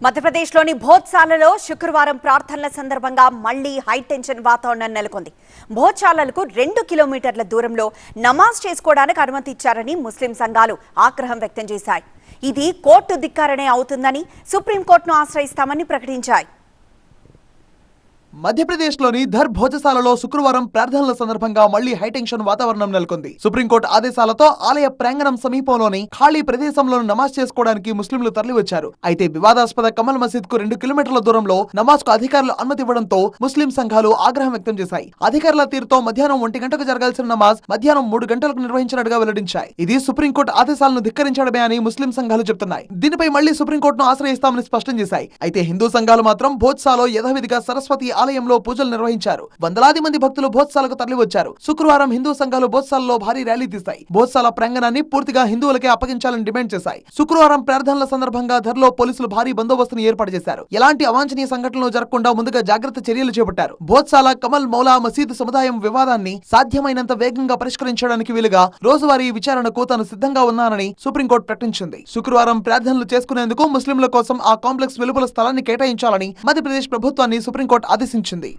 మధ్యప్రదేశ్లోని భోత్సాలలో శుక్రవారం ప్రార్థనల సందర్భంగా మళ్లీ హైటెన్షన్ వాతావరణం నెలకొంది. భోత్సాలకు 2 కిలోమీటర్ల దూరంలో నమాజ్ చేసుకోవడానికి అనుమతి ఇచ్చారని ముస్లిం సంఘాలు ఆగ్రహం వ్యక్తం చేశాయి. ఇది కోర్టు ధిక్కారణే అవుతుందని సుప్రీంకోర్టును ఆశ్రయిస్తామని ప్రకటించాయి. మధ్యప్రదేశ్లోని ధర్ భోజశాలలో శుక్రవారం ప్రార్థనల సందర్భంగా మళ్లీ హైటెన్షన్ వాతావరణం నెలకొంది. సుప్రీంకోర్టు ఆదేశాలతో ఆలయ ప్రాంగణం సమీపంలోని ఖాళీ ప్రదేశంలో నమాజ్ చేసుకోవడానికి ముస్లింలు తరలివచ్చారు. అయితే వివాదాస్పద కమల్ మసీద్ కు 2 కిలోమీటర్ల దూరంలో నమాజ్ కు అధికారులు అనుమతి ఇవ్వడంతో ముస్లిం సంఘాలు ఆగ్రహం వ్యక్తం చేశాయి. అధికారుల తీరుతో మధ్యాహ్నం 1 గంటకు జరగాల్సిన నమాజ్ మధ్యాహ్నం 3 గంటలకు నిర్వహించినట్టుగా వెల్లడించాయి. ఇది సుప్రీంకోర్టు ఆదేశాలను ధిక్కరించడమే అని ముస్లిం సంఘాలు చెబుతున్నాయి. దీనిపై మళ్లీ సుప్రీంకోర్టును ఆశ్రయిస్తామని స్పష్టం చేశాయి. అయితే హిందూ సంఘాలు మాత్రం భోత్సాలో యథావిధిగా సరస్వతి ఆలయంలో పూజలు నిర్వహించారు. వందలాది మంది భక్తులు భోత్సాలకు తరలివచ్చారు. శుక్రవారం హిందూ సంఘాలు భోత్సాలలో భారీ ర్యాలీ తీశాయి. భోత్సాల ప్రాంగణాన్ని పూర్తిగా హిందువులకే అప్పగించాలని డిమాండ్ చేశాయి. శుక్రవారం ప్రార్థనల సందర్భంగా ధర్లో పోలీసులు భారీ బందోబస్తును ఏర్పాటు చేశారు. ఎలాంటి అవాంఛనీయ సంఘటనలు జరగకుండా ముందుగా జాగ్రత్త చర్యలు చేపట్టారు. భోత్సాల కమల్ మౌలా మసీదు సముదాయం వివాదాన్ని సాధ్యమైనంత వేగంగా పరిష్కరించడానికి వీలుగా రోజువారీ విచారణకు తాను సిద్ధంగా ఉన్నానని సుప్రీంకోర్టు ప్రకటించింది. శుక్రవారం ప్రార్థనలు చేసుకునేందుకు ముస్లింల కోసం ఆ కాంప్లెక్స్ వెలుపల స్థలాన్ని కేటాయించాలని మధ్యప్రదేశ్ ప్రభుత్వాన్ని సుప్రీంకోర్టు ఆదేశించింది.